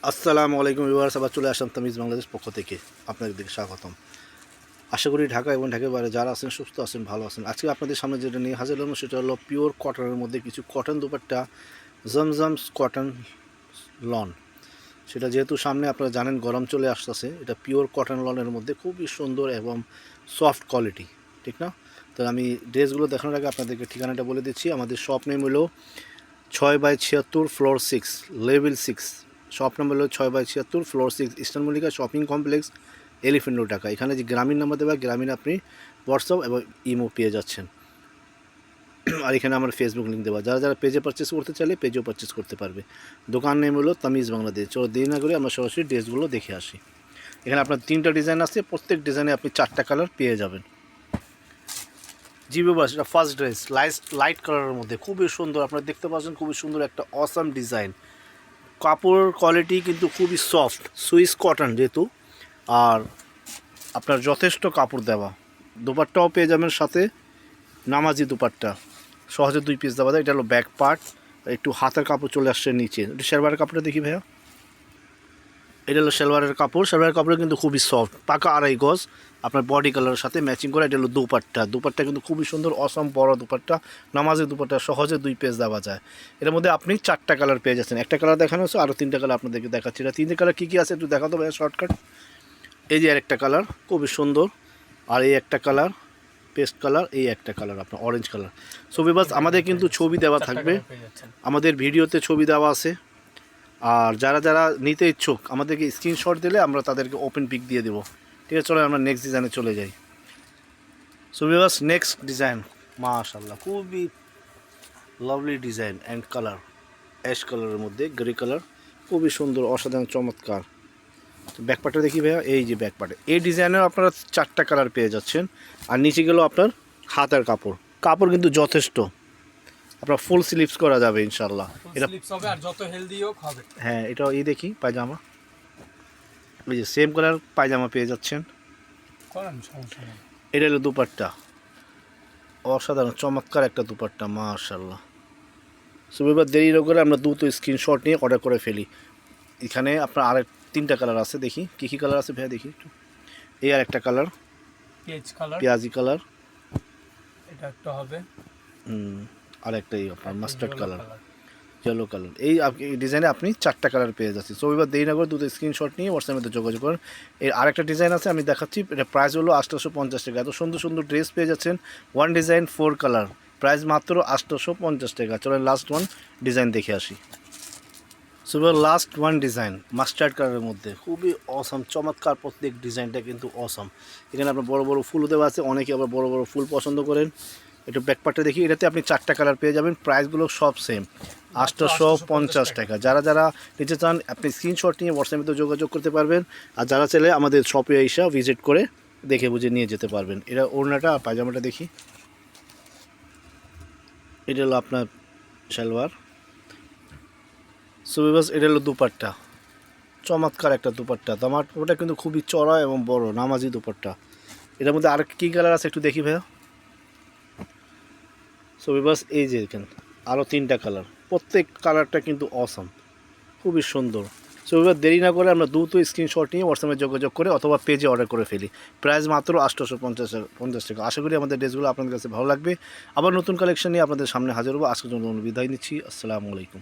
আসসালামু আলাইকুম ভিউয়ার্স, আবার চলে আসলাম তামিজ বাংলাদেশ পক্ষ থেকে আপনাদের দিকে স্বাগতম। আশা করি ঢাকা এবং ঢাকার বাইরে যারা আছেন সুস্থ আছেন, ভালো আছেন। আজকে আপনাদের সামনে যেটা নিয়ে হাজির হলাম সেটা হলো পিওর কটনের মধ্যে কিছু কটন দুপাট্টা, জমজম কটন লন। সেটা যেহেতু সামনে আপনারা জানেন গরম চলে আসতেছে, এটা পিওর কটন লনের মধ্যে খুবই সুন্দর এবং সফট কোয়ালিটি, ঠিক না? তো আমি ড্রেসগুলো দেখানোর আগে আপনাদেরকে ঠিকানাটা বলে দিচ্ছি। আমাদের শপ নেম হলো 6/76 ফ্লোর 6 লেভেল 6। শপ নাম্বার হলো 6/76 floor 6 eastern Mallika shopping complex, elephant road, Dhaka. এখানে যে গ্রামীণ নাম্বার দেওয়া, গ্রামীণ আপনি হোয়াটসঅ্যাপ এবং ইমো পেয়ে যাচ্ছেন। আর এখানে আমার ফেসবুক লিঙ্ক দেওয়া, যারা যারা পেজে পারচেস করতে চাইলে পেজেও পারচেস করতে পারবে। দোকান নেম হলো তামিজ বাংলাদেশ। চলো দেরি না করে আমরা সরাসরি ড্রেসগুলো দেখে আসি। এখানে আপনার 3টা ডিজাইন আছে, প্রত্যেক ডিজাইনে আপনি 4টা কালার পেয়ে যাবেন। জিবি বাস, এটা ফার্স্ট ড্রেস লাইট কালারের মধ্যে খুবই সুন্দর, আপনারা দেখতে পাচ্ছেন খুবই সুন্দর একটা অসাম ডিজাইন। কাপড়ের কোয়ালিটি কিন্তু খুবই সফট, সুইস কটন যেহেতু, আর আপনার যথেষ্ট কাপড় দেওয়া। দুপাট্টাও পেয়ে যাবেন সাথে, নামাজি দুপাট্টা সহজে 2 পিস দেওয়া যায়। এটা হলো ব্যাক পার্ট, একটু হাতের কাপড় চলে আসছে নিচে। একটু সালোয়ারের কাপড়টা দেখি ভাইয়া, এটা হলো সালোয়ারের কাপড়। সালোয়ারের কাপড় কিন্তু খুবই সফট, পাকা 2.5 গজ, আপনার বডি কালারের সাথে ম্যাচিং করে। এটা হলো দুপাট্টা কিন্তু খুবই সুন্দর, অসম বড় দুপাট্টা, নামাজি দুপাট্টা, সহজে 2 পিস দেওয়া যায়। এর মধ্যে আপনি 4টা কালার পেয়ে যাচ্ছেন। একটা কালার দেখানো হচ্ছে, আরও 3টা কালার আপনাদেরকে দেখাচ্ছি। এটা 3টে কালার কী কী আছে একটু দেখাতো ভাইয়া শর্টকাট। এই যে আরেকটা কালার খুবই সুন্দর, আর এই একটা কালার পেস্ট কালার, এই একটা কালার আপনার অরেঞ্জ কালার। ছবি বাস আমাদের কিন্তু ছবি দেওয়া থাকবে, আমাদের ভিডিওতে ছবি দেওয়া আছে। আর যারা যারা নিতে ইচ্ছুক আমাদেরকে স্ক্রিনশট দিলে আমরা তাদেরকে ওপেন পিক দিয়ে দেবো। ঠিক আছে, চলো আমরা নেক্সট ডিজাইনে চলে যাই। ছবি বাস নেক্সট ডিজাইন, মাশাআল্লাহ খুবই lovely design and colour, ash কালারের মধ্যে গ্রে কালার, খুবই সুন্দর অসাধারণ চমৎকার। ব্যাকপার্টটা দেখি ভাইয়া, এই যে ব্যাকপার্টে এই ডিজাইনের আপনারা 4টা কালার পেয়ে যাচ্ছেন। আর নিচে গেল আপনার হাতের কাপড়, কাপড় কিন্তু যথেষ্ট, আপনার ফুল স্লিপস করা যাবে ইনশাল্লাহ। এটা হবে আর যত হেলদি হোক হবে। হ্যাঁ, এটা এই দেখি পায়জামা, এই যে সেম কালার পায়জামা পেয়ে যাচ্ছেন। এটা হলো দুপাট্টা, অসাধারণ চমৎকার একটা দুপাট্টা মাশাআল্লাহ। সো এবার দেরি না করে আমরা দ্রুত স্ক্রিনশট নিয়ে অর্ডার করে ফেলি। এখানে আপনার আরেক 3টা কালার আছে, দেখি কী কী কালার আছে ভাইয়া দেখি একটু। এই আর একটা কালার পেঁয়াজি কালার, এটা একটা হবে আর একটা এই আপনার মাস্টার্ড কালার, ইয়েলো কালার। এই ডিজাইনে আপনি 4টা কালার পেয়ে যাচ্ছি। সো এবার দেরি না করে দুটো স্ক্রিনশট নিয়ে হোয়াটসঅ্যাপের মধ্যে যোগাযোগ করেন। এর আরেকটা ডিজাইন আছে আমি দেখাচ্ছি, এটা প্রাইস হলো 850 টাকা। এত সুন্দর সুন্দর ড্রেস পেয়ে যাচ্ছেন, 1 ডিজাইন 4 কালার, প্রাইস মাত্র 850 টাকা। চলেন লাস্ট 1 ডিজাইন দেখে আসি। সো এবার লাস্ট 1 ডিজাইন মাস্টার্ড কালারের মধ্যে খুবই অসম চমৎকার, প্রত্যেক ডিজাইনটা কিন্তু অসম। এখানে আপনার বড় বড় ফুল দেওয়া আছে, অনেকে আবার বড় বড় ফুল পছন্দ করেন। একটু ব্যাকপার্টটা দেখি, এটাতে আপনি 4টা কালার পেয়ে যাবেন, প্রাইসগুলো সব সেম 850 টাকা। যারা যারা নিতে চান আপনি স্ক্রিনশট নিয়ে হোয়াটসঅ্যাপে যোগাযোগ করতে পারবেন। আর যারা চাইলে আমাদের শপে এসে ভিজিট করে দেখে বুঝে নিয়ে যেতে পারবেন। এটা ওড়নাটা আর পায়জামাটা দেখি, এটা হলো আপনার সালোয়ার। সো বাস এটা হলো দুপাট্টা, চমৎকার একটা দুপাট্টা। আমার ওটা কিন্তু খুবই চড়া এবং বড় নামাজি দুপাট্টা। এটার মধ্যে আর কী কালার আছে একটু দেখি ভাইয়া। সো বাস এই যে দেখেন আরও 3টা কালার, প্রত্যেক কালারটা কিন্তু অসম, খুবই সুন্দর। সো এবার দেরি না করে আমরা দ্রুত স্ক্রিনশট নিয়ে হোয়াটসঅ্যাপে যোগাযোগ করে অথবা পেজে অর্ডার করে ফেলি। প্রাইস মাত্র 850 টাকা। আশা করি আমাদের ড্রেসগুলো আপনাদের কাছে ভালো লাগবে। আবার নতুন কালেকশন নিয়ে আপনাদের সামনে হাজির হবো। আজকের জন্য বিদায় নিচ্ছি। আসসালামু আলাইকুম।